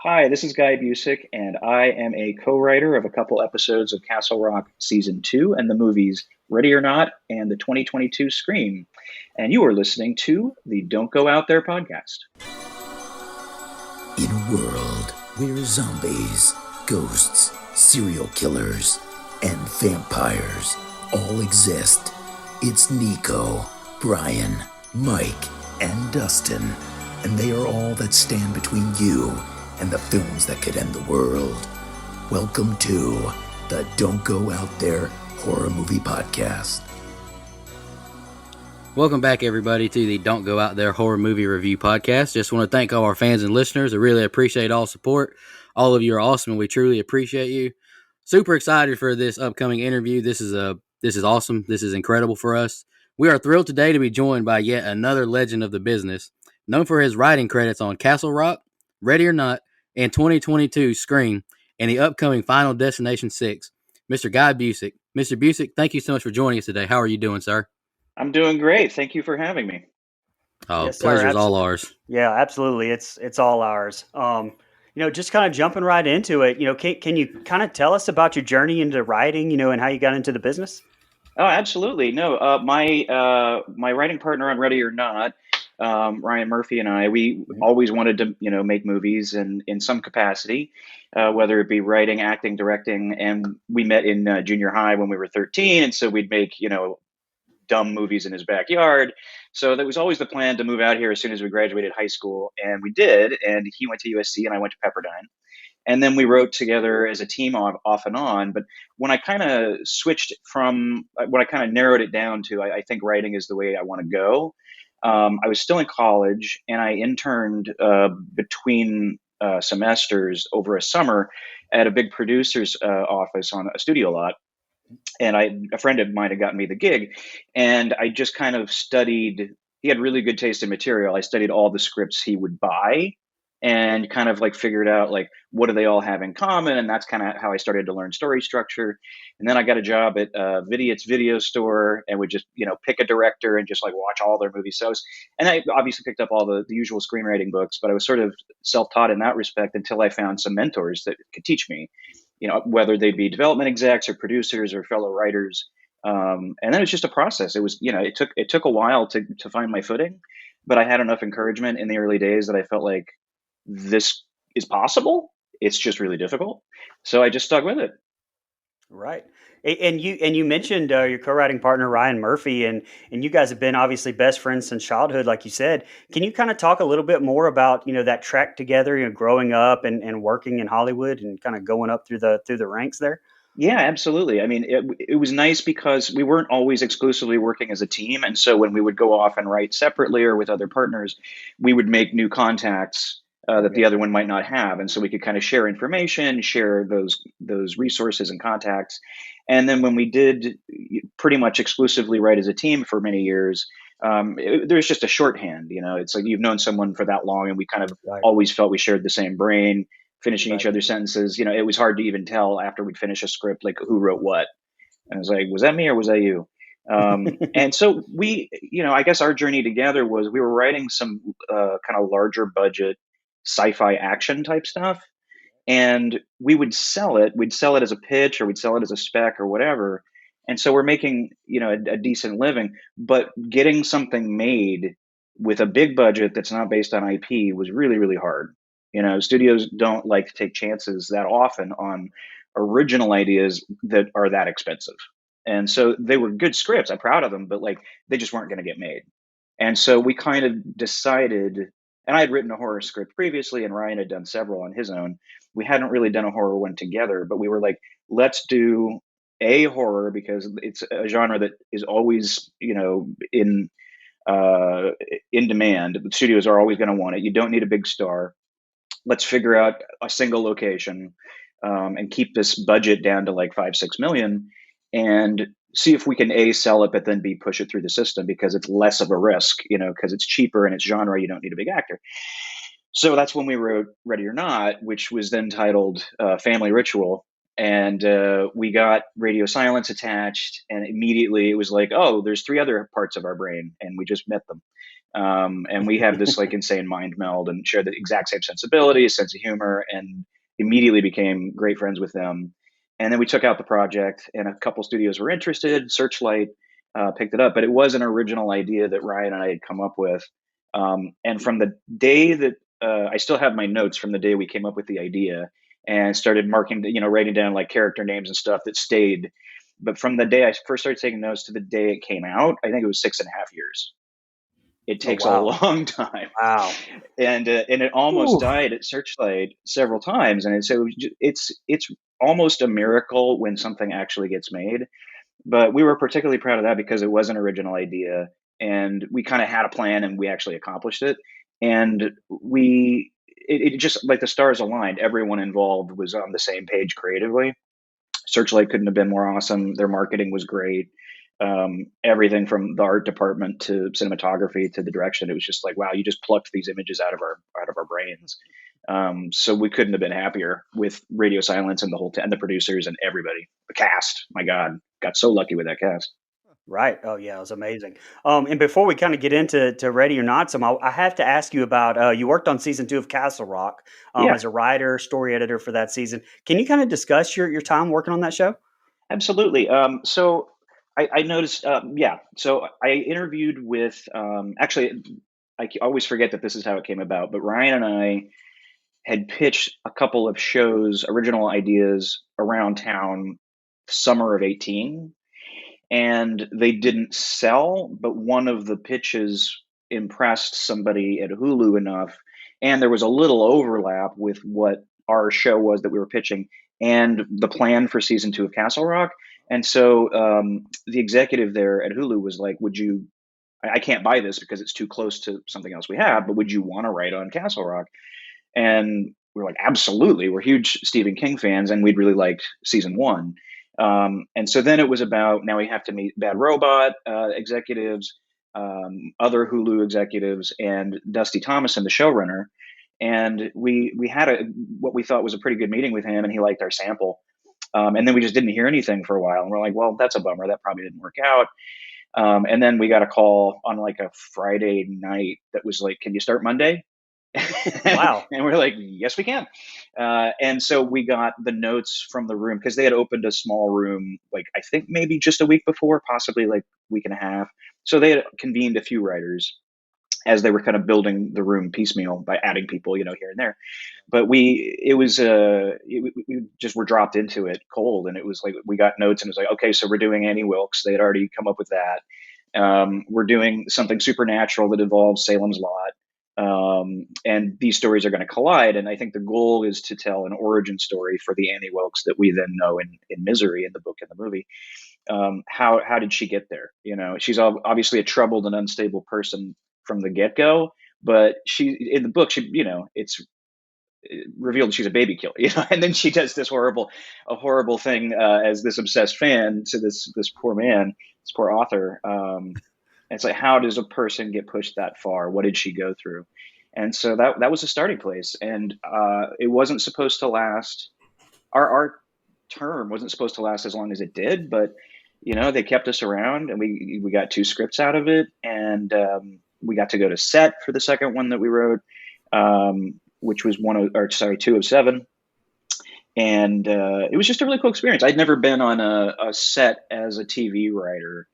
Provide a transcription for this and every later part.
Hi, this is Guy Busick, and I am a co-writer of a couple episodes of Castle Rock Season 2 and the movies Ready or Not and the 2022 Scream. And you are listening to the Don't Go Out There podcast. In a world where zombies, ghosts, serial killers, and vampires all exist, it's Nico, Brian, Mike, and Dustin, and they are all that stand between you and the films that could end the world. Welcome to the Don't Go Out There Horror Movie Podcast. Welcome back, everybody, to the Don't Go Out There Horror Movie Review Podcast. Just want to thank all our fans and listeners. I really appreciate all support. All of you are awesome, and we truly appreciate you. Super excited for this upcoming interview. This is awesome. This is incredible for us. We are thrilled today to be joined by yet another legend of the business, known for his writing credits on Castle Rock, Ready or Not, and 2022 Scream, and the upcoming Final Destination 6, Mr. Guy Busick. Mr. Busick, thank you so much for joining us today. How are you doing, sir? I'm doing great. Thank you for having me. Oh, Yes, sir. pleasure's all ours. Yeah, absolutely. It's all ours. Just kind of jumping right into it. Can you kind of tell us about your journey into writing? And how you got into the business? Oh, absolutely. No, my writing partner on Ready or Not, Ryan Murphy and we always wanted to, make movies in some capacity, whether it be writing, acting, directing. And we met in junior high when we were 13. And so we'd make, dumb movies in his backyard. So that was always the plan to move out here as soon as we graduated high school. And we did. And he went to USC and I went to Pepperdine. And then we wrote together as a team off and on. But when I kind of switched from when I kind of narrowed it down to, I think writing is the way I want to go. I was still in college and I interned between semesters over a summer at a big producer's office on a studio lot. And a friend of mine had gotten me the gig, and I just kind of studied. He had really good taste in material. I studied all the scripts he would buy, and kind of like figured out like what do they all have in common, and that's kind of how I started to learn story structure. And then I got a job at Vidiot's video store, and would just pick a director and just like watch all their movies. And I obviously picked up all the usual screenwriting books, but I was sort of self-taught in that respect until I found some mentors that could teach me, whether they be development execs or producers or fellow writers. And then it was just a process. It was, it took a while to find my footing, but I had enough encouragement in the early days that I felt like this is possible. It's just really difficult. So I just stuck with it. Right. And you mentioned your co-writing partner Ryan Murphy, and you guys have been obviously best friends since childhood, like you said. Can you kind of talk a little bit more about that track together, growing up and working in Hollywood and kind of going up through the ranks there? Yeah, absolutely. I mean, it was nice because we weren't always exclusively working as a team. And so when we would go off and write separately or with other partners, we would make new contacts that the other one might not have. And so we could kind of share information, share those resources and contacts. And then when we did pretty much exclusively write as a team for many years, there's just a shorthand. It's like you've known someone for that long, and we kind of always felt we shared the same brain, finishing each other's sentences. It was hard to even tell after we'd finish a script, like who wrote what. And I was like, was that me or was that you? And so we, I guess our journey together was we were writing some kind of larger budget sci-fi action type stuff. And we would sell it. We'd sell it as a pitch or we'd sell it as a spec or whatever. And so we're making, a decent living, but getting something made with a big budget that's not based on IP was really, really hard. Studios don't like to take chances that often on original ideas that are that expensive. And so they were good scripts. I'm proud of them, but like they just weren't going to get made. And so we kind of decided, and I had written a horror script previously, and Ryan had done several on his own. We hadn't really done a horror one together, but we were like, let's do a horror because it's a genre that is always, in demand. The studios are always going to want it. You don't need a big star. Let's figure out a single location and keep this budget down to like 5-6 million and see if we can A, sell it, but then B, push it through the system because it's less of a risk, because it's cheaper and it's genre. You don't need a big actor. So that's when we wrote Ready or Not, which was then titled Family Ritual. And we got radio silence attached, and immediately it was like, oh, there's 3 other parts of our brain, and we just met them. And we had this like insane mind meld and shared the exact same sensibilities, sense of humor, and immediately became great friends with them. And then we took out the project, and a couple studios were interested. Searchlight picked it up, but it was an original idea that Ryan and I had come up with. And from the day that I still have my notes from the day we came up with the idea and started marking, writing down like character names and stuff that stayed. But from the day I first started taking notes to the day it came out, I think it was 6.5 years. It Oh takes a wow, long time, wow. and it almost Ooh. died at Searchlight several times. And so it's almost a miracle when something actually gets made. But we were particularly proud of that because it was an original idea, and we kind of had a plan, and we actually accomplished it. And it just like the stars aligned. Everyone involved was on the same page creatively. Searchlight couldn't have been more awesome. Their marketing was great. Everything from the art department to cinematography to the direction, it was just like, wow, you just plucked these images out of our brains. So we couldn't have been happier with Radio Silence and the whole and the producers and everybody, the cast. My God, got so lucky with that cast. Right. Oh, yeah, it was amazing. And before we kind of get into Ready or Not, some I have to ask you about. You worked on season 2 of Castle Rock Yeah, as a writer, story editor for that season. Can you kind of discuss your time working on that show? absolutely. So I noticed, yeah. So I interviewed with, actually, always forget that this is how it came about, but Ryan and I had pitched a couple of shows, original ideas around town, summer of 18, and they didn't sell, but one of the pitches impressed somebody at Hulu enough, and there was a little overlap with what our show was that we were pitching and the plan for season 2 of Castle Rock. And so the executive there at Hulu was like, "Would you? I can't buy this because it's too close to something else we have, but would you want to write on Castle Rock?" And we were like, absolutely. We're huge Stephen King fans, and we'd really liked season 1. And so then it was about, now we have to meet Bad Robot executives, other Hulu executives, and Dusty Thomason, the showrunner. And we had what we thought was a pretty good meeting with him, and he liked our sample. And then we just didn't hear anything for a while, and we're like, well, that's a bummer. That probably didn't work out. And then we got a call on like a Friday night that was like, "Can you start Monday?" and Wow. we're like, yes, we can. And so we got the notes from the room because they had opened a small room, like I think maybe just a week before, possibly like week and a half. So they had convened a few writers as they were kind of building the room piecemeal by adding people, here and there. But we just were dropped into it cold, and it was like we got notes, and it was like, okay, so we're doing Annie Wilkes. They had already come up with that. We're doing something supernatural that involves Salem's Lot. And these stories are going to collide. And I think the goal is to tell an origin story for the Annie Wilkes that we then know in Misery, in the book and the movie. How did she get there? She's obviously a troubled and unstable person from the get go, but she in the book it's revealed she's a baby killer, and then she does a horrible thing as this obsessed fan to this poor man, this poor author. And it's like, how does a person get pushed that far? What did she go through? And so that was a starting place. And it wasn't supposed to last. Our term wasn't supposed to last as long as it did, but they kept us around, and we got 2 scripts out of it, and we got to go to set for the second one that we wrote, which was 2 of 7. And it was just a really cool experience. I'd never been on a set as a TV writer,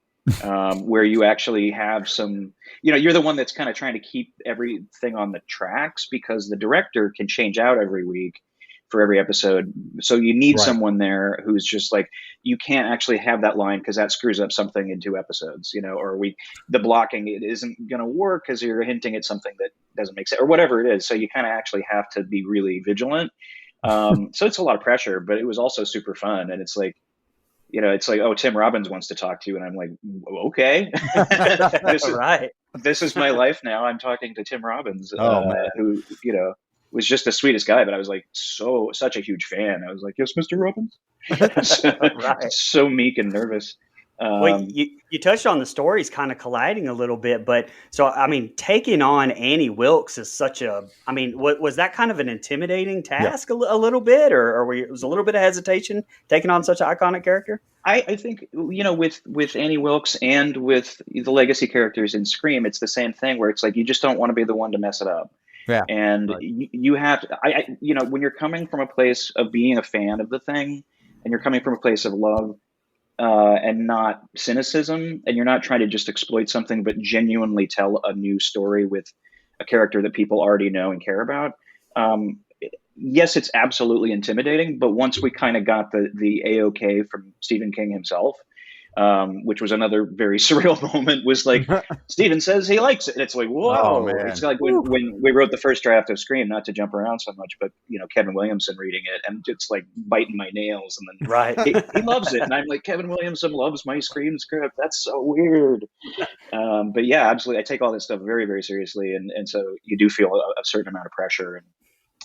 where you actually have some, you're the one that's kind of trying to keep everything on the tracks because the director can change out every week for every episode. So you need Right. someone there who's just like, you can't actually have that line because that screws up something in 2 episodes, or the blocking, it isn't going to work because you're hinting at something that doesn't make sense or whatever it is. So you kind of actually have to be really vigilant. So it's a lot of pressure, but it was also super fun. And it's like, oh, Tim Robbins wants to talk to you. And I'm like, okay, Right. this is my life now. I'm talking to Tim Robbins, Oh man. who, was just the sweetest guy, but I was like, such a huge fan. I was like, yes, Mr. Robbins. so, Right. so meek and nervous. Well, Um, you touched on the stories kind of colliding a little bit, but so I mean, taking on Annie Wilkes is such a. I mean, was that kind of an intimidating Yeah. task a little bit, or was a little bit of hesitation taking on such an iconic character? I think with Annie Wilkes and with the legacy characters in Scream, it's the same thing where it's like you just don't want to be the one to mess it up. Yeah. And Right. you have to, when you're coming from a place of being a fan of the thing, and you're coming from a place of love, and not cynicism, and you're not trying to just exploit something, but genuinely tell a new story with a character that people already know and care about. Um, yes, it's absolutely intimidating, but once we kind of got the A-OK from Stephen King himself, which was another very surreal moment, was like Stephen says he likes it. And it's like, Oh whoa! It's man. like when we wrote the first draft of Scream, not to jump around so much, but Kevin Williamson reading it and it's like biting my nails, and then Right. he loves it, and I'm like, Kevin Williamson loves my Scream script. That's so weird. But yeah, absolutely, I take all this stuff very, very seriously, and so you do feel a certain amount of pressure,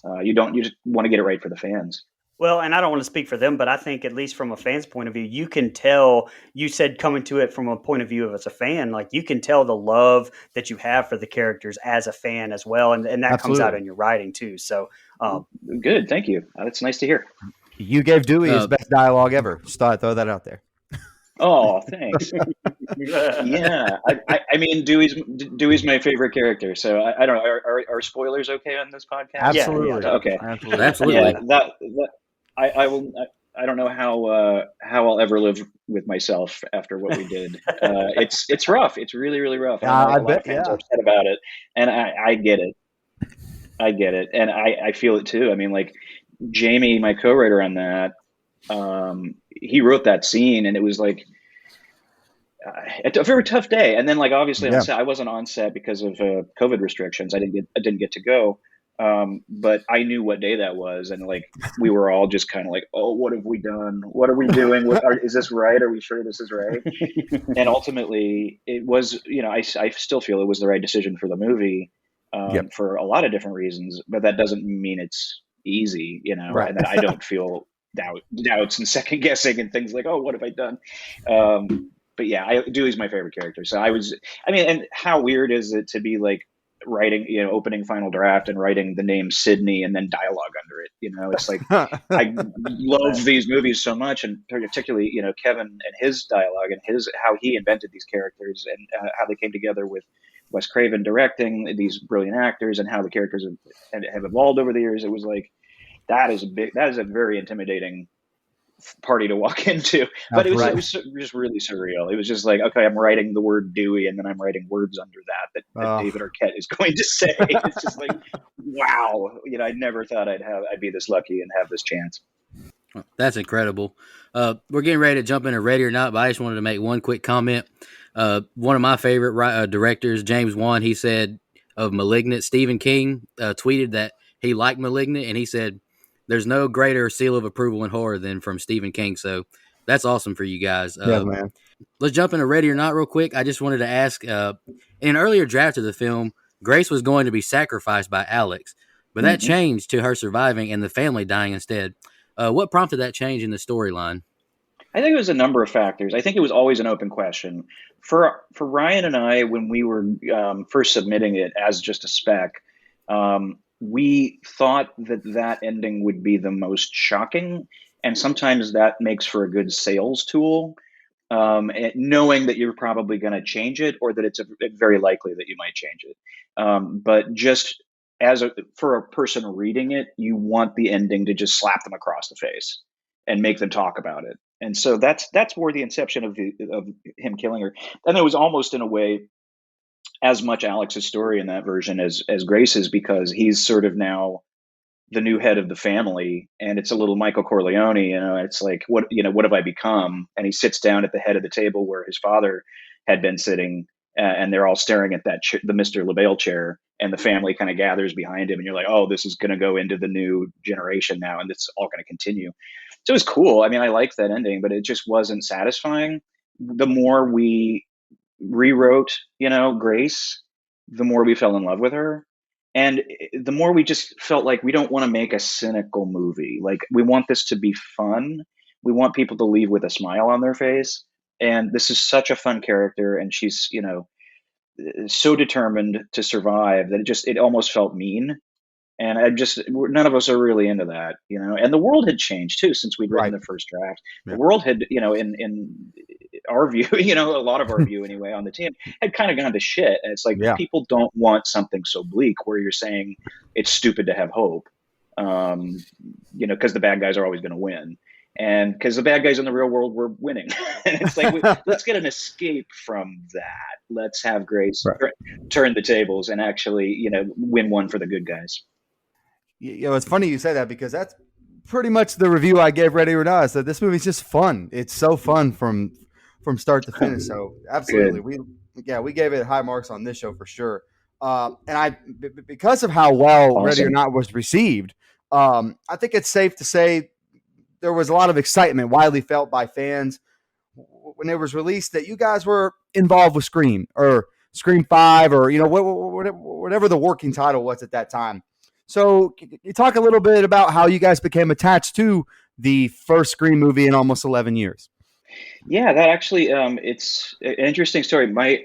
and you just want to get it right for the fans. Well, and I don't want to speak for them, but I think at least from a fan's point of view, you can tell. You said coming to it from a point of view of as a fan, like you can tell the love that you have for the characters as a fan as well, and that comes out Absolutely. in your writing too. So, Good, thank you. That's nice to hear. You gave Dewey his Uh, best dialogue ever. Just thought I'd throw that out there. Oh, thanks. Yeah, I mean, Dewey's my favorite character, so I don't know. Are spoilers okay on this podcast? Absolutely. yeah. Okay. Absolutely. Absolutely. Yeah, that I will. I don't know how I'll ever live with myself after what we did. It's rough. It's really, really rough. And I know I a lot of bet. fans Yeah. are upset about it, and I get it. I get it, and I feel it too. I mean, like Jamie, my co-writer on that, he wrote that scene, and it was like a very tough day. And then, like, obviously on Yeah. set, I wasn't on set because of COVID restrictions. I didn't get to go. But I knew what day that was, and like we were all just kind of like, oh, what have we done? What are we doing? Is this right? Are we sure this is right? And ultimately, it was. I still feel it was the right decision for the movie, Yep. for a lot of different reasons. But that doesn't mean it's easy, Right. and that I don't feel doubts and second guessing and things like, oh, what have I done? But yeah, Dewey's my favorite character. So I mean, and how weird is it to be like writing, opening final draft and writing the name Sydney and then dialogue under it? It's like I love these movies so much, and particularly, Kevin and his dialogue and how he invented these characters, and how they came together with Wes Craven directing these brilliant actors, and how the characters have evolved over the years. It was like that is a very intimidating party to walk into, but it Right. was just really surreal. It was just like, okay, I'm writing the word Dewey, and then I'm writing words under that Oh. David Arquette is going to say. It's just like, wow, I never thought I'd be this lucky and have this chance. That's incredible. We're getting ready to jump into Ready or Not, but I just wanted to make one quick comment. One of my favorite directors, James Wan, he said of Malignant, Stephen King tweeted that he liked Malignant, and he said, there's no greater seal of approval in horror than from Stephen King. So that's awesome for you guys. Yeah, man. Let's jump into Ready or Not real quick. I just wanted to ask, in an earlier draft of the film, Grace was going to be sacrificed by Alex, but that changed to her surviving and the family dying instead. What prompted that change in the storyline? I think it was a number of factors. I think it was always an open question for Ryan and I when we were first submitting it as just a spec. We thought that ending would be the most shocking, and sometimes that makes for a good sales tool. Knowing that you're probably going to change it, or that it's very likely that you might change it. But just for a person reading it, you want the ending to just slap them across the face and make them talk about it. And so that's where the inception of him killing her. And it was almost in a way as much Alex's story in that version as Grace's, because he's sort of now the new head of the family, and it's a little Michael Corleone. It's like, what have I become? And he sits down at the head of the table where his father had been sitting, and they're all staring at the Mr. LaBelle chair, and the family kind of gathers behind him, and you're like, oh, this is going to go into the new generation now, and it's all going to continue. So it was cool. I mean, I liked that ending, but it just wasn't satisfying. The more we rewrote, Grace, the more we fell in love with her. And the more we just felt like we don't want to make a cynical movie. Like, we want this to be fun. We want people to leave with a smile on their face. and this is such a fun character, and she's, so determined to survive that it almost felt mean. And none of us are really into that, And the world had changed too since we'd written Right. the first draft. The Yeah. world had, in our view, a lot of our view anyway on the team had kind of gone to shit. And it's like Yeah. people don't want something so bleak where you're saying it's stupid to have hope, because the bad guys are always going to win. And because the bad guys in the real world were winning. And it's like, let's get an escape from that. Let's have Grace Right. turn the tables and actually, win one for the good guys. It's funny you say that because that's pretty much the review I gave Ready or Not. I said this movie's just fun. It's so fun from start to finish. So absolutely, we gave it high marks on this show for sure. And because of how well Awesome. Ready or Not was received, I think it's safe to say there was a lot of excitement widely felt by fans when it was released that you guys were involved with Scream or Scream 5 or whatever the working title was at that time. So you talk a little bit about how you guys became attached to the first Scream movie in almost 11 years. Yeah, that actually, it's an interesting story. My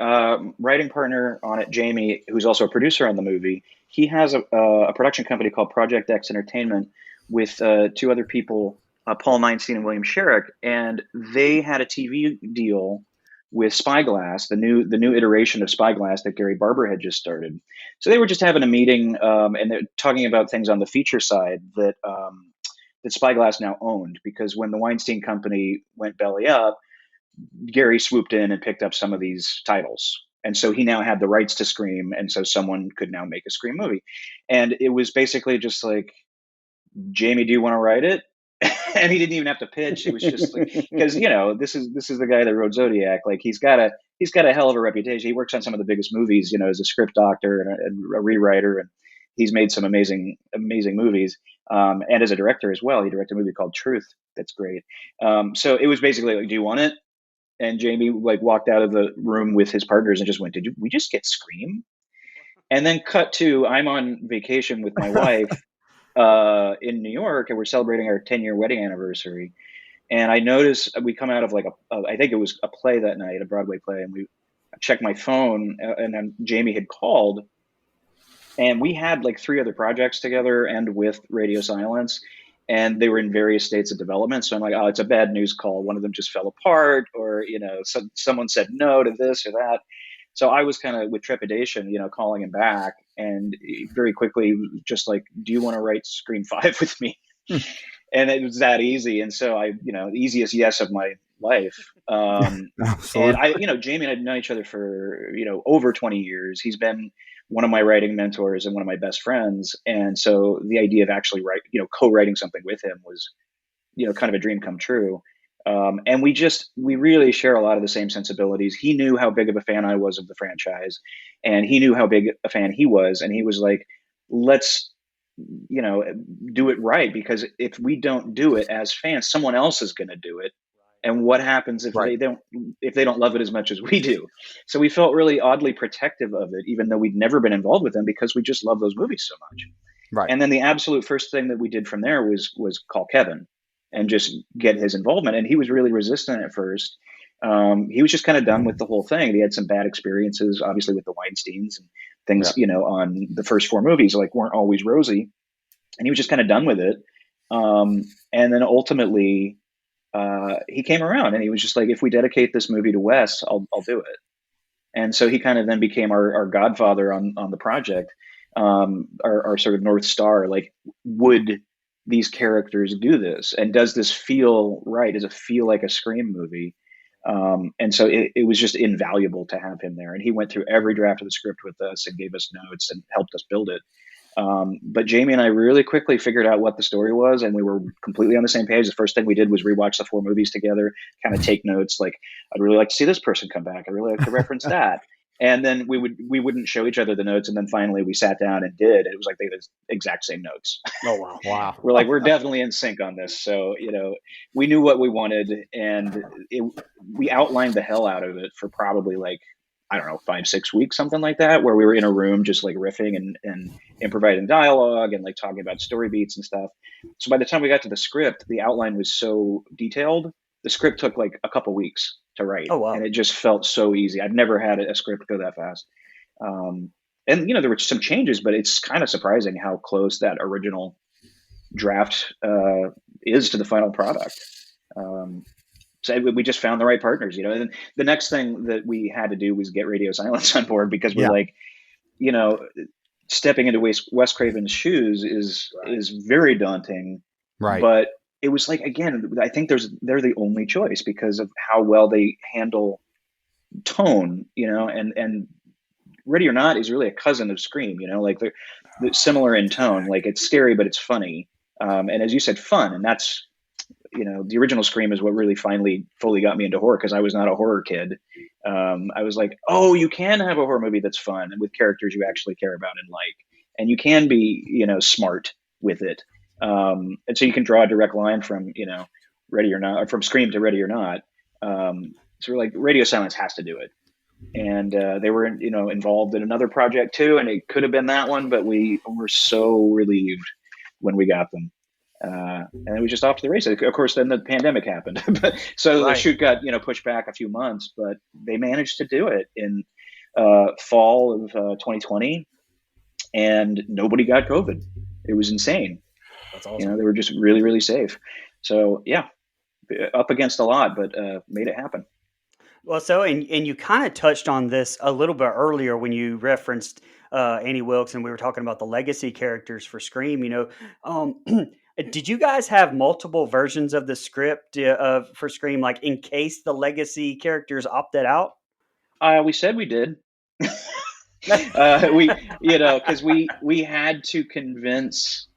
writing partner on it, Jamie, who's also a producer on the movie, he has a production company called Project X Entertainment with two other people, Paul Meinstein and William Sherrick, and they had a TV deal with Spyglass, the new iteration of Spyglass that Gary Barber had just started. So they were just having a meeting, and they're talking about things on the feature side that Spyglass now owned, because when the Weinstein Company went belly up, Gary swooped in and picked up some of these titles. And so he now had the rights to Scream, and so someone could now make a Scream movie. And it was basically just like, Jamie, do you want to write it? And he didn't even have to pitch. It was just like, because this is the guy that wrote Zodiac. Like he's got a hell of a reputation. He works on some of the biggest movies, as a script doctor and a rewriter, and he's made some amazing movies. And as a director as well, he directed a movie called Truth. That's great. So it was basically like, do you want it? And Jamie walked out of the room with his partners and just went, "Did we just get Scream?" And then cut to, I'm on vacation with my wife in New York, and we're celebrating our 10-year wedding anniversary. And I noticed we come out of I think it was a play that night, a Broadway play, and we checked my phone, and then Jamie had called, and we had 3 other projects together and with Radio Silence, and they were in various states of development. So I'm like, oh, it's a bad news call. One of them just fell apart, or someone said no to this or that. So I was kind of with trepidation, calling him back, and very quickly just like, do you want to write Scream 5 with me? And it was that easy. And so the easiest yes of my life. And Jamie and I had known each other for, over 20 years. He's been one of my writing mentors and one of my best friends. And so the idea of actually co-writing something with him was, kind of a dream come true. And we really share a lot of the same sensibilities. He knew how big of a fan I was of the franchise, and he knew how big a fan he was. And he was like, let's, do it right, because if we don't do it as fans, someone else is going to do it. And what happens if Right. they don't love it as much as we do? So we felt really oddly protective of it, even though we'd never been involved with them, because we just love those movies so much. Right. And then the absolute first thing that we did from there was call Kevin and just get his involvement. And he was really resistant at first. He was just kind of done with the whole thing. He had some bad experiences, obviously, with the Weinsteins and things, on the first 4 movies, weren't always rosy. And he was just kind of done with it. And then ultimately, he came around, and he was just like, if we dedicate this movie to Wes, I'll do it. And so he kind of then became our godfather on the project, our sort of North Star. Would these characters do this? And does this feel right? Does it feel like a Scream movie? And so it was just invaluable to have him there. And he went through every draft of the script with us and gave us notes and helped us build it. But Jamie and I really quickly figured out what the story was, and we were completely on the same page. The first thing we did was rewatch the 4 movies together, kind of take notes. I'd really like to see this person come back. I'd really like to reference that. And then we wouldn't show each other the notes. And then finally we sat down and did. It was like they had the exact same notes. Oh, wow. Wow. We're like, we're definitely in sync on this. So, we knew what we wanted, and we outlined the hell out of it for probably 5-6 weeks, something like that, where we were in a room just riffing and improvising dialogue and talking about story beats and stuff. So by the time we got to the script, the outline was so detailed. The script took a couple weeks. to write, Oh and wow. it just felt so easy. I've never had a script go that fast. Um, and there were some changes, but it's kind of surprising how close that original draft is to the final product. Um, so we just found the right partners, And the next thing that we had to do was get Radio Silence on board because we're Yeah. like, you know, stepping into Wes Craven's shoes is very daunting. Right. But it was like, again, I think they're the only choice because of how well they handle tone, and Ready or Not is really a cousin of Scream, like they're similar in tone. Like it's scary, but it's funny. And as you said, fun. And that's, the original Scream is what really fully got me into horror because I was not a horror kid. I was like, oh, you can have a horror movie that's fun and with characters you actually care about and like, and you can be, smart with it. And so you can draw a direct line from, Ready or Not, or from Scream to Ready or Not. So we're like, Radio Silence has to do it. And they were, involved in another project too, and it could have been that one, but we were so relieved when we got them. And it was just off to the races. Of course, then the pandemic happened, so the Right. shoot got pushed back a few months, but they managed to do it in fall of 2020, and nobody got COVID. It was insane. That's awesome. They were just really, really safe. So yeah, up against a lot, but made it happen. Well, so and you kind of touched on this a little bit earlier when you referenced Annie Wilkes, and we were talking about the legacy characters for Scream. Did you guys have multiple versions of the script for Scream, like in case the legacy characters opted out? We said we did. Because we had to convince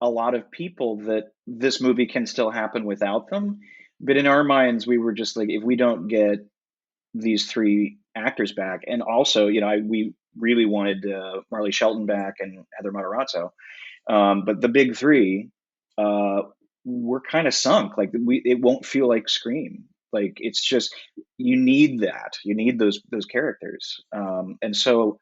a lot of people that this movie can still happen without them. But in our minds, we were just like, if we don't get these three actors back, and also, we really wanted Marley Shelton back and Heather Matarazzo, but the big three were kind of sunk. Like it won't feel like Scream. Like it's just you need that. You need those characters, and so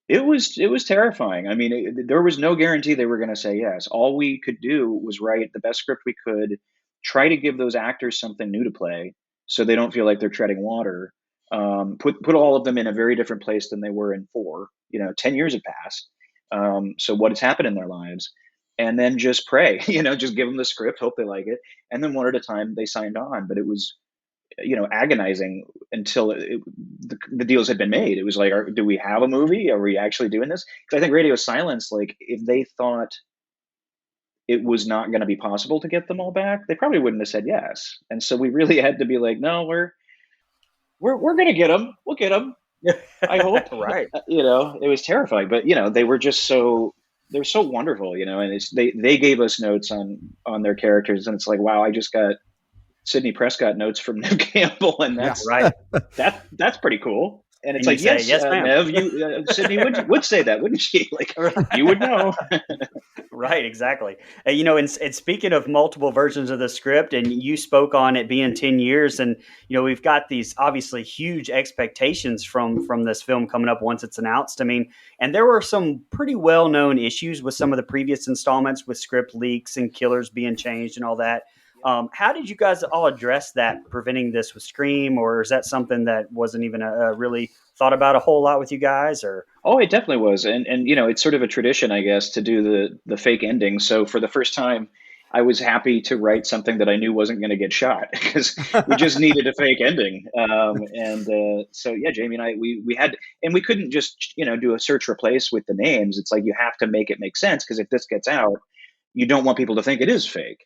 it was terrifying. I mean, there was no guarantee they were going to say yes. All we could do was write the best script we could, try to give those actors something new to play, so they don't feel like they're treading water. Put all of them in a very different place than they were in 4. 10 years have passed. So what has happened in their lives, and then just pray. Just give them the script, hope they like it, and then one at a time they signed on. But it was agonizing until the deals had been made. It was like, do we have a movie? Are we actually doing this? Because I think Radio Silence, like if they thought it was not going to be possible to get them all back, they probably wouldn't have said yes. And so we really had to be like, no, we're going to get them. We'll get them. I hope. Right. It was terrifying, but they were just they're so wonderful, and they gave us notes on their characters, and it's like, wow, I just got Sidney Prescott notes from Nev Campbell, and Yeah. Right. that's pretty cool. And it's And like, you say, yes, "Yes, ma'am." Nev, Sydney would say that, wouldn't she? Like, you would know. Right, exactly. And speaking of multiple versions of the script, and you spoke on it being 10 years, and we've got these obviously huge expectations from this film coming up once it's announced. I mean, and there were some pretty well-known issues with some of the previous installments with script leaks and killers being changed and all that. How did you guys all address that, preventing this with Scream, or is that something that wasn't even really thought about a whole lot with you guys? Or Oh, it definitely was, and it's sort of a tradition, I guess, to do the fake ending. So for the first time, I was happy to write something that I knew wasn't going to get shot because we just needed a fake ending. And so yeah, Jamie and I we had, and we couldn't just do a search replace with the names. It's like you have to make it make sense because if this gets out, you don't want people to think it is fake.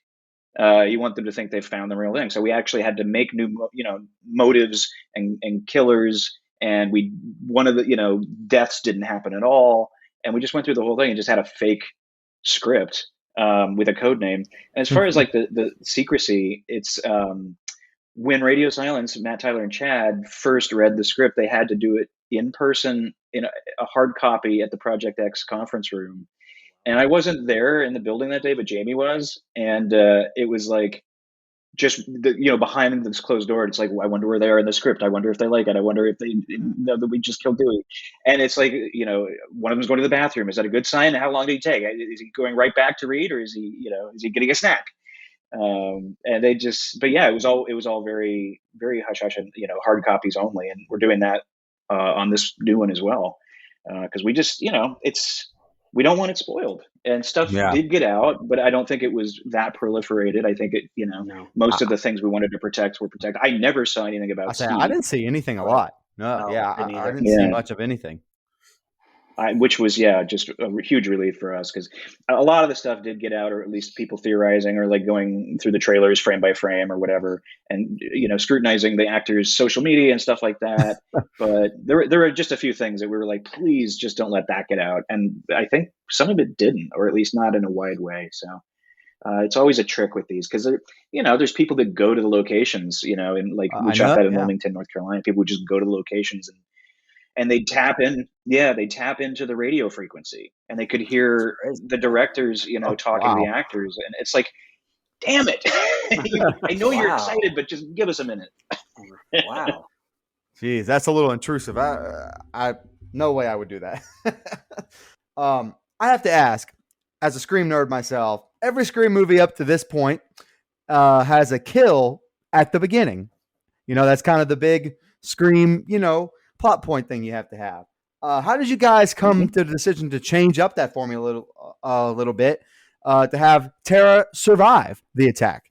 You want them to think they've found the real thing. So we actually had to make new, motives and killers. And one of the, deaths didn't happen at all. And we just went through the whole thing and just had a fake script with a code name. And as far as like the secrecy, it's when Radio Silence, Matt, Tyler, and Chad first read the script, they had to do it in person in a hard copy at the Project X conference room. And I wasn't there in the building that day, but Jamie was, and it was like just behind this closed door. It's like, I wonder where they are in the script. I wonder if they like it. I wonder if they know that we just killed Dewey. And it's like, one of them's going to the bathroom. Is that a good sign? How long did he take? Is he going right back to read, or is he getting a snack? And they just, but yeah, it was all very, very hush hush and, hard copies only. And we're doing that, on this new one as well. Cause we just, we don't want it spoiled, and stuff Yeah. did get out, but I don't think it was that proliferated. I think No. most of the things we wanted to protect were protected. I never saw anything I about say I Skeet. didn't see anything a Right. lot. No, No, yeah, didn't I either. didn't see Yeah. much of anything. Which was, yeah, just a huge relief for us, because a lot of the stuff did get out, or at least people theorizing, or like going through the trailers frame by frame or whatever, and scrutinizing the actors' social media and stuff like that. But there are just a few things that we were like, please just don't let that get out. And I think some of it didn't, or at least not in a wide way. So it's always a trick with these, because there's people that go to the locations, and like we I shot know. that in Yeah. Wilmington, North Carolina. People would just go to the locations, and they tap into the radio frequency, and they could hear Crazy. the directors, Oh, talking to the wow. actors, and it's like, damn it. I know you're Wow. excited, but just give us a minute. Wow. Jeez, that's a little intrusive. I no way I would do that. I have to ask, as a Scream nerd myself, every Scream movie up to this point has a kill at the beginning. That's kind of the big Scream, plot point thing you have to have. How did you guys come to the decision to change up that formula a little bit to have Tara survive the attack?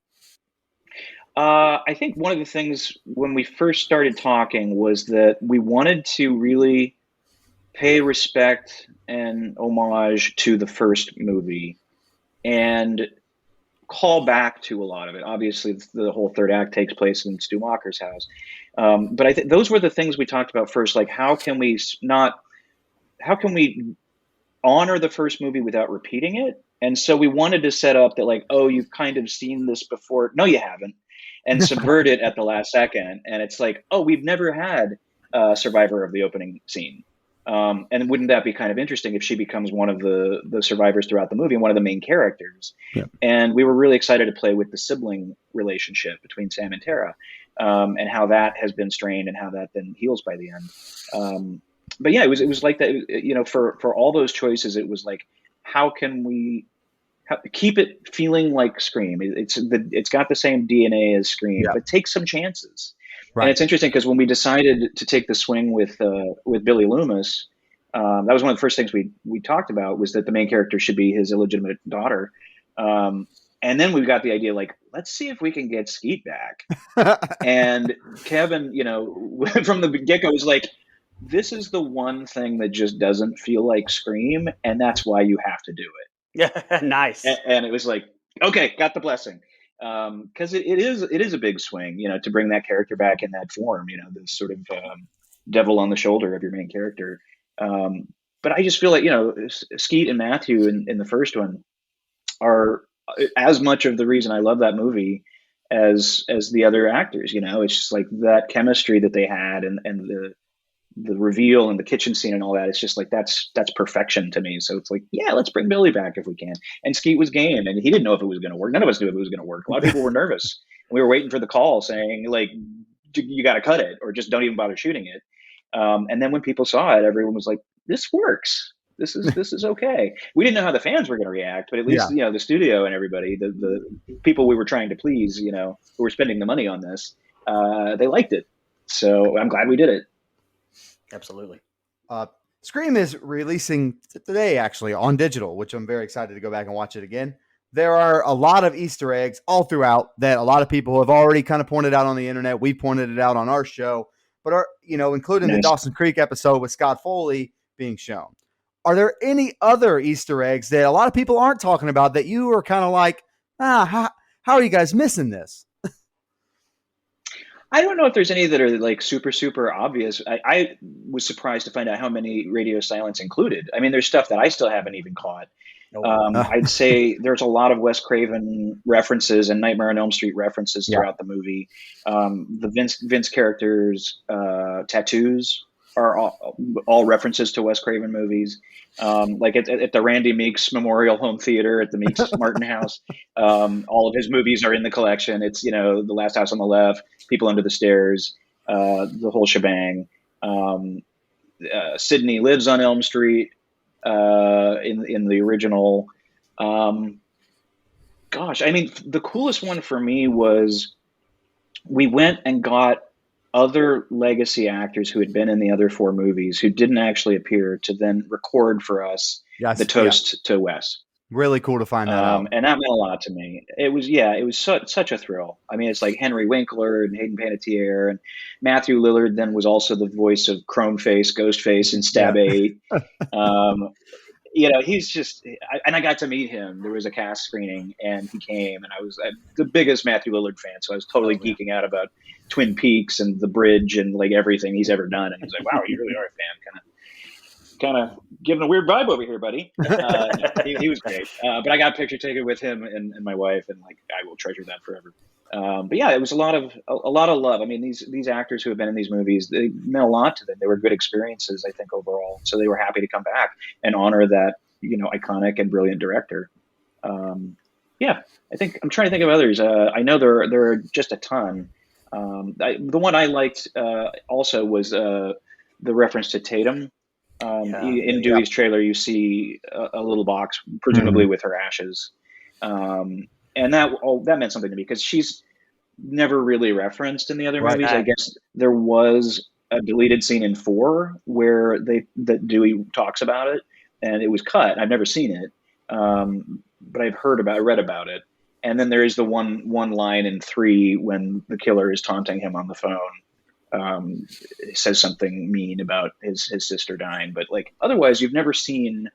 I think one of the things when we first started talking was that we wanted to really pay respect and homage to the first movie, and call back to a lot of it. Obviously, the whole third act takes place in Stu Macher's house. But I think those were the things we talked about first. Like, how can we honor the first movie without repeating it? And so we wanted to set up that, like, oh, you've kind of seen this before. No, you haven't. And subvert it at the last second. And it's like, oh, we've never had a survivor of the opening scene. And wouldn't that be kind of interesting if she becomes one of the survivors throughout the movie and one of the main characters? Yeah. And we were really excited to play with the sibling relationship between Sam and Tara, and how that has been strained and how that then heals by the end. But yeah, it was like that. For all those choices, it was like, how can we keep it feeling like Scream? It's got the same DNA as Scream, Yeah. but take some chances. Right. And it's interesting because when we decided to take the swing with Billy Loomis, that was one of the first things we talked about, was that the main character should be his illegitimate daughter. And then we got the idea, like, let's see if we can get Skeet back. And Kevin, from the get-go was like, this is the one thing that just doesn't feel like Scream, and that's why you have to do it. Yeah. Nice. And it was like, okay, got the blessing. Because it is a big swing, to bring that character back in that form, this sort of devil on the shoulder of your main character. But I just feel like, Skeet and Matthew in the first one are as much of the reason I love that movie as the other actors. It's just like that chemistry that they had, and the reveal and the kitchen scene and all that. It's just like, that's perfection to me. So it's like, yeah, let's bring Billy back if we can. And Skeet was game, and he didn't know if it was going to work. None of us knew if it was going to work. A lot of people were nervous. We were waiting for the call saying, like, you got to cut it, or just don't even bother shooting it. And then when people saw it, everyone was like, this works. This is okay. We didn't know how the fans were going to react, but at least, the studio and everybody, the people we were trying to please, who were spending the money on this, they liked it. So I'm glad we did it. Absolutely. Scream is releasing today, actually, on digital, which I'm very excited to go back and watch it again. There are a lot of Easter eggs all throughout that a lot of people have already kind of pointed out on the internet. We pointed it out on our show, but including the Dawson Creek episode with Scott Foley being shown. Are there any other Easter eggs that a lot of people aren't talking about that you are kind of like, how are you guys missing this? I don't know if there's any that are like super, super obvious. I was surprised to find out how many radio silence included. I mean, there's stuff that I still haven't even caught. I'd say there's a lot of Wes Craven references and Nightmare on Elm Street references throughout the movie. The Vince characters' tattoos are all references to Wes Craven movies. Like at the Randy Meeks Memorial Home Theater at the Meeks Martin House, all of his movies are in the collection. It's, The Last House on the Left, People Under the Stairs, the whole shebang. Sydney Lives on Elm Street in the original. Gosh, I mean, the coolest one for me was we went and got other legacy actors who had been in the other four movies who didn't actually appear to then record for us the Yes, yeah, toast to Wes. really cool to find that out. And that meant a lot to me. It was such a thrill. I mean, it's like Henry Winkler and Hayden Panettiere and Matthew Lillard then was also the voice of Chrome Face, Ghostface in Yeah, Stab 8. Um, he's just, and I got to meet him. There was a cast screening, and he came, and I was the biggest Matthew Lillard fan, so I was totally oh yeah, geeking out about Twin Peaks and The Bridge and like everything he's ever done. And he was like, "Wow, you really are a fan." Kind of giving a weird vibe over here, buddy. He was great. But I got a picture taken with him and my wife, and like I will treasure that forever. But yeah, it was a lot of love. I mean, these actors who have been in these movies, they meant a lot to them. They were good experiences, I think, overall. So they were happy to come back and honor that iconic and brilliant director. Yeah, I think I'm trying to think of others. I know there are just a ton. The one I liked also was the reference to Tatum. Yeah. In Dewey's trailer, you see a little box, presumably with her ashes, and that meant something to me because she's never really referenced in the other right. movies. I guess there was a deleted scene in 4 where that Dewey talks about it, and it was cut. I've never seen it, but I've read about it. And then there is the one line in 3 when the killer is taunting him on the phone. Says something mean about his sister dying, but like otherwise, you've never seen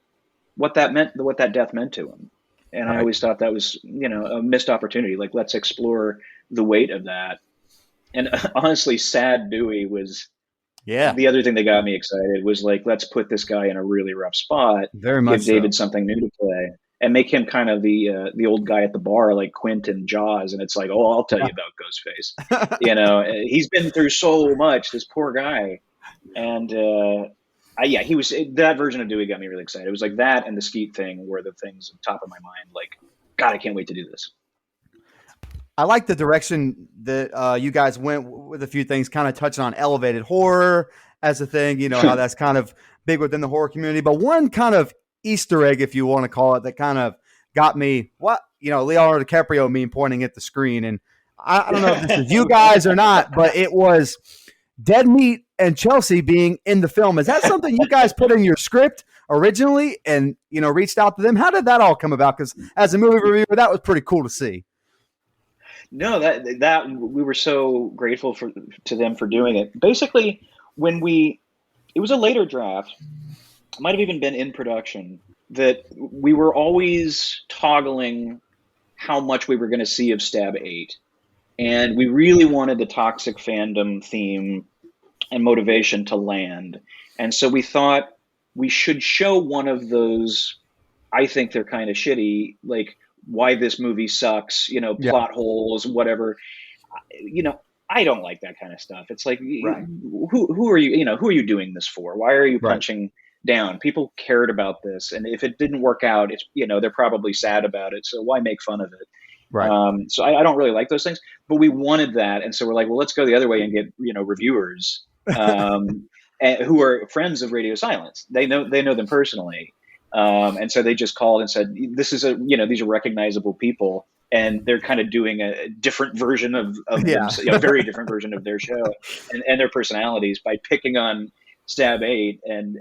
what that death meant to him. And I always thought that was a missed opportunity. Like let's explore the weight of that. And honestly, sad Dewey was the other thing that got me excited was like let's put this guy in a really rough spot, Very much give David so. something new to play. And make him kind of the old guy at the bar, like Quint in Jaws, and it's like, oh, I'll tell you about Ghostface. He's been through so much, this poor guy, and he was that version of Dewey got me really excited. It was like that and the Skeet thing were the things on top of my mind. Like, God, I can't wait to do this. I like the direction that you guys went with a few things, kind of touching on elevated horror as a thing. You know how that's kind of big within the horror community, but one kind of Easter egg, if you want to call it, that kind of got me, Leonardo DiCaprio meme pointing at the screen. And I don't know if this is you guys or not, but it was Dead Meat and Chelsea being in the film. Is that something you guys put in your script originally and, reached out to them? How did that all come about? Because as a movie reviewer, that was pretty cool to see. No, that we were so grateful to them for doing it. Basically, it was a later draft, might have even been in production, that we were always toggling how much we were going to see of Stab 8. And we really wanted the toxic fandom theme and motivation to land. And so we thought we should show one of those, I think they're kind of shitty, like why this movie sucks, plot holes, whatever. I don't like that kind of stuff. It's like, who are you, who are you doing this for? Why are you punching down? People cared about this, and if it didn't work out, it's they're probably sad about it, so why make fun of it? So I don't really like those things, but we wanted that, and so we're like, well, let's go the other way and get reviewers who are friends of Radio Silence. They know them personally, and so they just called and said, this is these are recognizable people, and they're kind of doing a different version of them, a very different version of their show and their personalities by picking on Stab 8 and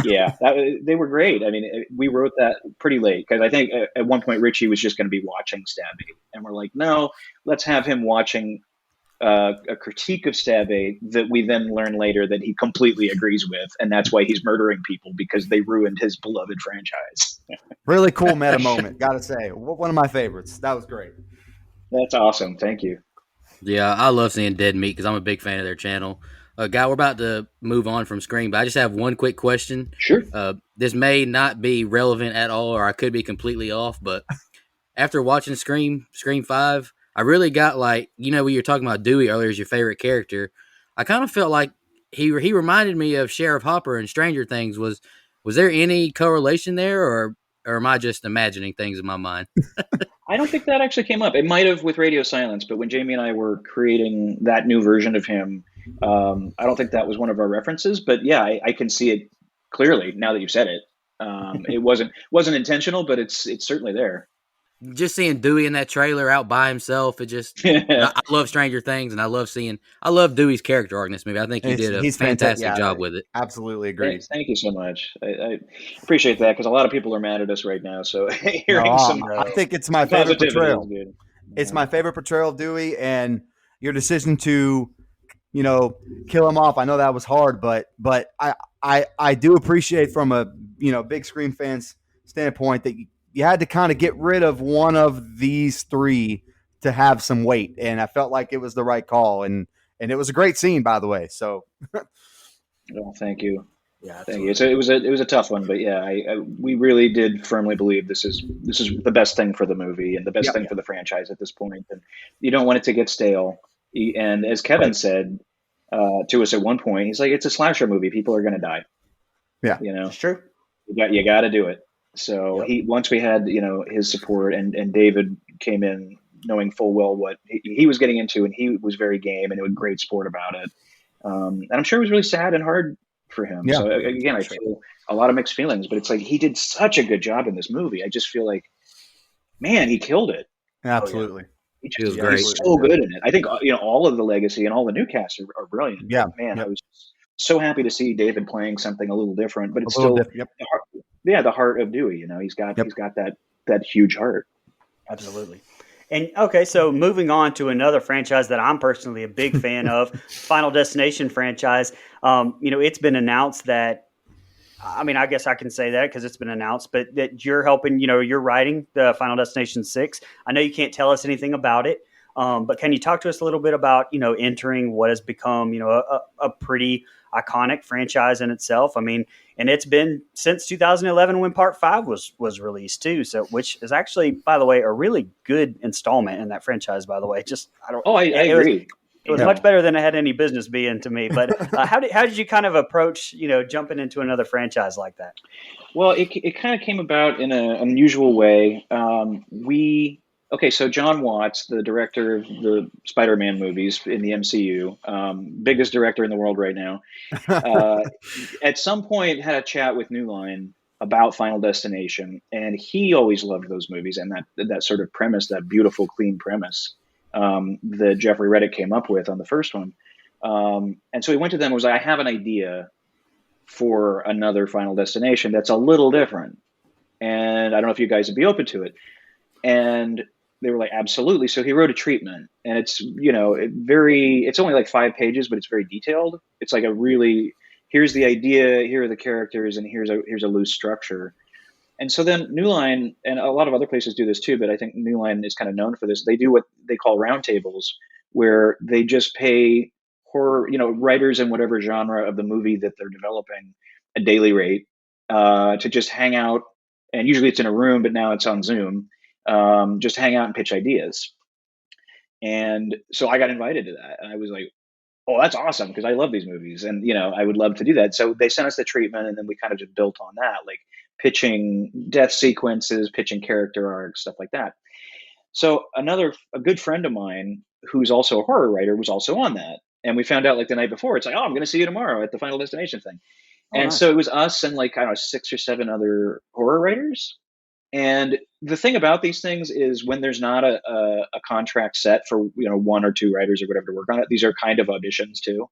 they were great. I mean, we wrote that pretty late because I think at one point Richie was just going to be watching Stab 8, and we're like, no, let's have him watching a critique of Stab 8 that we then learn later that he completely agrees with, and that's why he's murdering people because they ruined his beloved franchise. Really cool meta moment, gotta say. One of my favorites. That was great. That's awesome. Thank you. Yeah, I love seeing Dead Meat because I'm a big fan of their channel. Guy, we're about to move on from Scream, but I just have one quick question. Sure. This may not be relevant at all, or I could be completely off, but after watching Scream 5, I really got when you were talking about Dewey earlier as your favorite character, I kind of felt like he reminded me of Sheriff Hopper in Stranger Things. Was there any correlation there, or am I just imagining things in my mind? I don't think that actually came up. It might have with Radio Silence, but when Jamie and I were creating that new version of him, I don't think that was one of our references. But yeah, I can see it clearly now that you've said it. It wasn't intentional, but it's certainly there. just seeing Dewey in that trailer out by himself, I love Stranger Things, and I love Dewey's character arc in this movie. I think he did a He's fantastic. fantastic job with it. Absolutely agreed. Thank you so much. I appreciate that because a lot of people are mad at us right now. So No, hearing some I think it's my favorite positivity is portrayal. good. It's my favorite portrayal of Dewey, and your decision to, kill him off. I know that was hard, but I do appreciate from a big screen fan's standpoint that you had to kind of get rid of one of these three to have some weight, and I felt like it was the right call, and it was a great scene, by the way. So, Well, thank you. Yeah, Thank you. So it was a tough one, but yeah, we really did firmly believe this is the best thing for the movie and the best thing for the franchise at this point. And you don't want it to get stale. And as Kevin said to us at one point, he's like, "It's a slasher movie. People are going to die." Yeah, it's true. You got to do it. So once we had his support and David came in knowing full well what he was getting into, and he was very game and it was great sport about it. And I'm sure it was really sad and hard for him. Yeah. So again, I feel a lot of mixed feelings, but it's like he did such a good job in this movie. I just feel like, man, he killed it. absolutely. He was great. He's so good in it. I think all of the legacy and all the new cast are brilliant. Yeah, man, yeah. I was so happy to see David playing something a little different, but it's A little still different, the heart of Dewey. He's got that huge heart. Absolutely. And okay, so moving on to another franchise that I'm personally a big fan of, Final Destination franchise. It's been announced that, I guess I can say that because it's been announced, but that you're helping, you're writing the Final Destination 6. I know you can't tell us anything about it, but can you talk to us a little bit about, entering what has become, a pretty iconic franchise in itself? And it's been since 2011 when Part 5 was released too. So, which is actually, by the way, a really good installment in that franchise. By the way, I agree. It was much better than it had any business being to me. But how did you kind of approach jumping into another franchise like that? Well, it kind of came about in an unusual way. So John Watts, the director of the Spider-Man movies in the MCU, biggest director in the world right now, at some point had a chat with New Line about Final Destination, and he always loved those movies and that sort of premise, that beautiful, clean premise that Jeffrey Reddick came up with on the first one. And so he went to them and was like, I have an idea for another Final Destination that's a little different, and I don't know if you guys would be open to it. And they were like, absolutely. So he wrote a treatment, and it's, it's only like 5 pages, but it's very detailed. It's like here's the idea, here are the characters, and here's a loose structure. And so then New Line, and a lot of other places do this too, but I think New Line is kind of known for this. They do what they call roundtables, where they just pay horror, writers in whatever genre of the movie that they're developing a daily rate to just hang out. And usually it's in a room, but now it's on Zoom. Just hang out and pitch ideas. And so I got invited to that, and I was like, oh, that's awesome, because I love these movies, and I would love to do that. So they sent us the treatment, and then we kind of just built on that, like pitching death sequences, pitching character arcs, stuff like that. So a good friend of mine who's also a horror writer was also on that, and we found out like the night before. It's like, oh, I'm going to see you tomorrow at the Final Destination thing. And nice. So it was us and like, I don't know, 6 or 7 other horror writers. And the thing about these things is when there's not a contract set for 1 or 2 writers or whatever to work on it, these are kind of auditions too.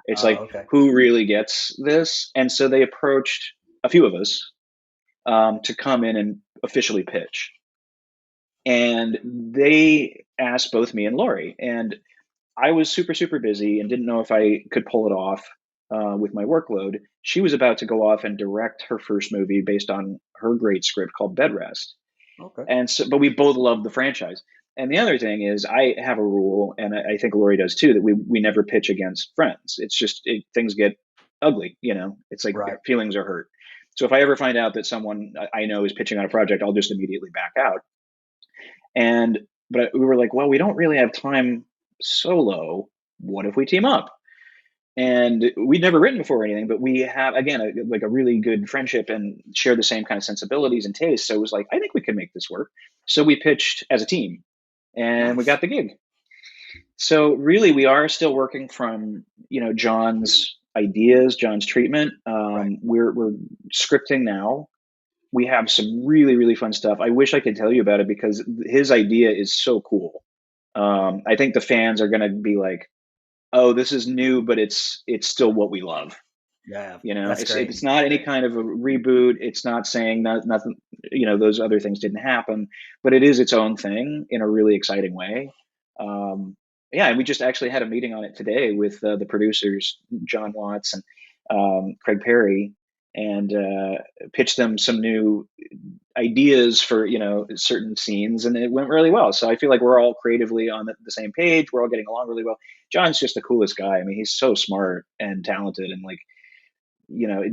It's who really gets this? And so they approached a few of us to come in and officially pitch. And they asked both me and Lori, and I was super, super busy and didn't know if I could pull it off with my workload. She was about to go off and direct her first movie based on her great script called Bed Rest. Okay. And so, but we both loved the franchise. And the other thing is, I have a rule, and I think Lori does too, that we never pitch against friends. It's just things get ugly, It's like feelings are hurt. So if I ever find out that someone I know is pitching on a project, I'll just immediately back out. But we were like, well, we don't really have time solo. What if we team up? And we'd never written before or anything, but we have, again, a really good friendship and share the same kind of sensibilities and tastes. So it was like, I think we can make this work. So we pitched as a team, and we got the gig. So really, we are still working from, John's ideas, John's treatment. We're scripting now. we have some really, really fun stuff. I wish I could tell you about it because his idea is so cool. I think the fans are going to be like, "Oh, this is new, but it's still what we love." Yeah, You know, that's great. it's not any kind of a reboot. It's not saying nothing. You know, those other things didn't happen, but it is its own thing in a really exciting way. Um, yeah, and we just actually had a meeting on it today with the producers, John Watts and Craig Perry, and pitched them some new ideas for certain scenes, and it went really well. So I feel like we're all creatively on the same page. We're all getting along really well. John's just the coolest guy. I mean, he's so smart and talented, and like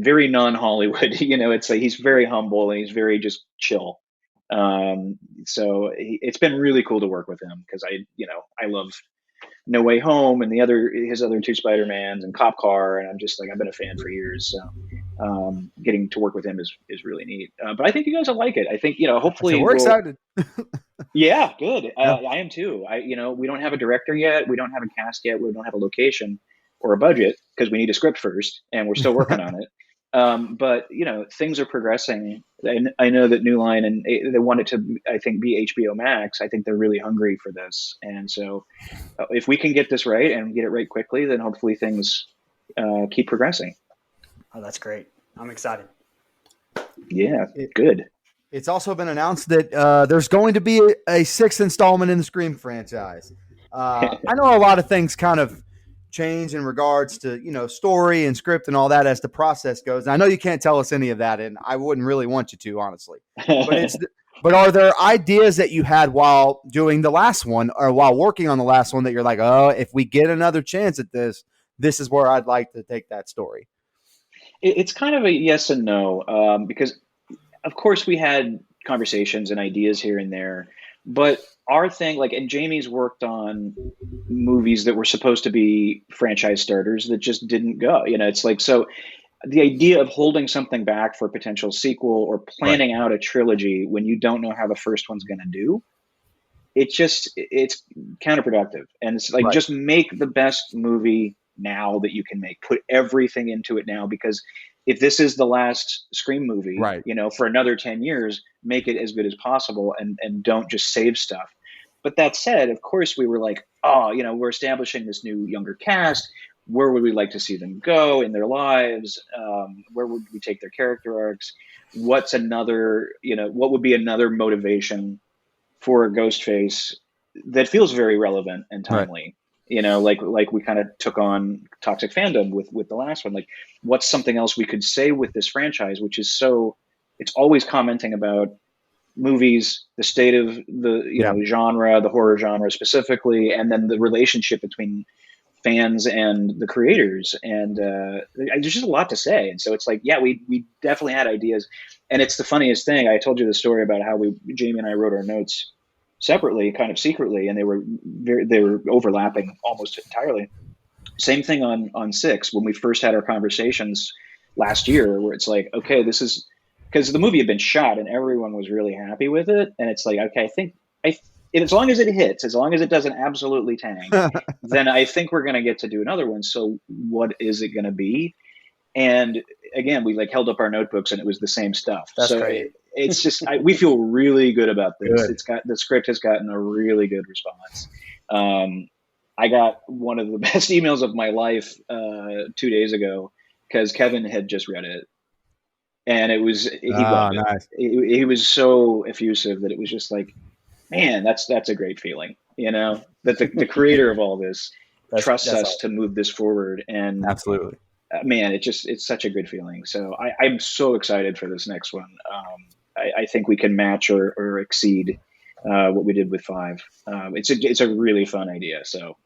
very non-Hollywood. It's like he's very humble and he's very just chill. So it's been really cool to work with him because I love No Way Home and his other two Spider-Mans and Cop Car, and I'm just like I've been a fan for years. So getting to work with him is really neat. But I think you guys will like it. I think hopefully So we're excited. Yeah, good. Yeah. I am too. We don't have a director yet. We don't have a cast yet. We don't have a location or a budget because we need a script first, and we're still working on it. But things are progressing. I know that New Line and they want it to, I think, be HBO Max. I think they're really hungry for this, and so if we can get this right and get it right quickly, then hopefully things keep progressing. Oh, that's great. I'm excited. Yeah, good. It's also been announced that there's going to be a sixth installment in the Scream franchise. I know a lot of things kind of change in regards to, story and script and all that as the process goes. And I know you can't tell us any of that, and I wouldn't really want you to, honestly. But are there ideas that you had while doing the last one or while working on the last one that you're like, oh, if we get another chance at this is where I'd like to take that story? It's kind of a yes and no, because of course we had conversations and ideas here and there, but our thing, and Jamie's worked on movies that were supposed to be franchise starters that just didn't go. It's like, so the idea of holding something back for a potential sequel or planning out a trilogy when you don't know how the first one's going to do, it's counterproductive. And it's like, just make the best movie now that you can make, put everything into it now, because if this is the last Scream movie, for another 10 years, make it as good as possible and don't just save stuff. But that said, of course, we were like, we're establishing this new younger cast. Where would we like to see them go in their lives? Where would we take their character arcs? What would be another motivation for a Ghostface that feels very relevant and timely? Like we kind of took on Toxic Fandom with the last one. Like, what's something else we could say with this franchise, which is it's always commenting about movies, the state of the genre, the horror genre specifically, and then the relationship between fans and the creators. And there's just a lot to say. And so it's like, yeah, we definitely had ideas. And it's the funniest thing. I told you the story about how Jamie and I wrote our notes separately, kind of secretly, and they were overlapping almost entirely. Same thing on 6 when we first had our conversations last year, where it's like, okay, this is because the movie had been shot and everyone was really happy with it, and it's like, okay, I think as long as it hits, as long as it doesn't absolutely tank, then I think we're going to get to do another one. So what is it going to be? And again, we held up our notebooks and it was the same stuff. That's great. It's just we feel really good about this. Good. The script has gotten a really good response. I got one of the best emails of my life 2 days ago because Kevin had just read it, and it was nice. He was so effusive that it was just like, man, that's a great feeling. That the creator of all this trusts us awesome. To move this forward, and absolutely. Man, it's such a good feeling. So I'm so excited for this next one. I think we can match or exceed what we did with 5. It's a really fun idea. So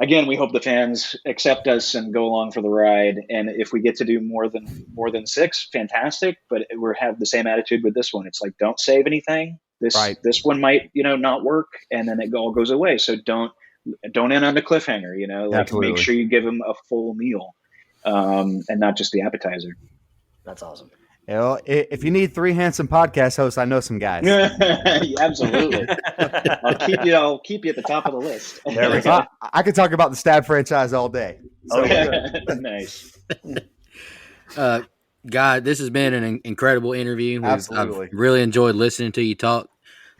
again, we hope the fans accept us and go along for the ride. And if we get to do more than 6, fantastic. But we have the same attitude with this one. It's like, don't save anything. This one might not work, and then it all goes away. So don't end on the cliffhanger. Make sure you give them a full meal. And not just the appetizer. That's awesome. If you need 3 handsome podcast hosts, I know some guys. Absolutely. I'll keep you at the top of the list. There we go. I could talk about the Stab franchise all day. So nice. Guy, this has been an incredible interview. Absolutely. I've really enjoyed listening to you talk.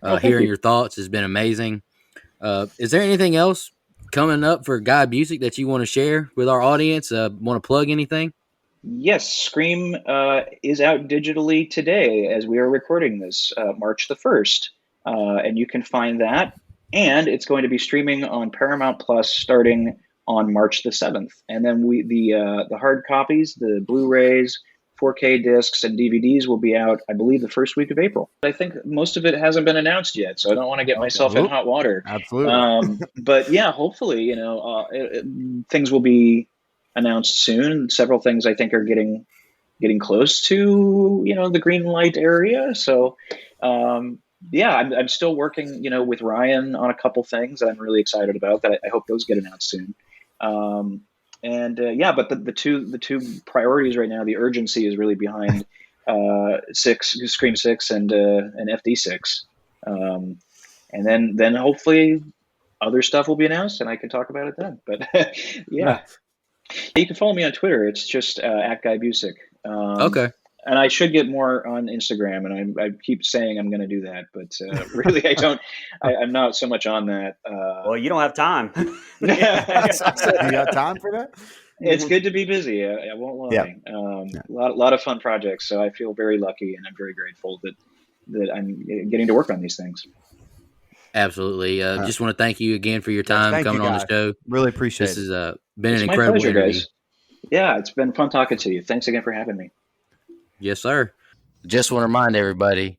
Thank Hearing you. your thoughts has been amazing. Is there anything else coming up for Guy Busick that you want to share with our audience? Want to plug anything? Yes, Scream is out digitally today as we are recording this, March the 1st. And you can find that. And it's going to be streaming on Paramount Plus starting on March the 7th. And then the hard copies, the Blu-rays, 4K discs, and DVDs will be out, I believe, the first week of April. I think most of it hasn't been announced yet, so I don't want to get myself in hot water. Absolutely. But yeah, hopefully, things will be announced soon. Several things I think are getting close to the green light area. So yeah, I'm still working with Ryan on a couple things that I'm really excited about that I hope those get announced soon. Yeah, but the two priorities right now, the urgency is really behind Scream 6 and FD6, and then hopefully other stuff will be announced and I can talk about it then. But yeah. You can follow me on Twitter. It's just at Guy Busick. Okay. And I should get more on Instagram, and I keep saying I'm going to do that, but really I don't. I'm not so much on that. Well, you don't have time. You got time for that? It's good to be busy. I won't lie. A lot of fun projects, so I feel very lucky, and I'm very grateful that I'm getting to work on these things. Absolutely. Just want to thank you again for your time coming on the show. Really appreciate it. This has been It's an my incredible pleasure, interview. guys. Yeah, it's been fun talking to you. Thanks again for having me. Yes, sir. Just want to remind everybody,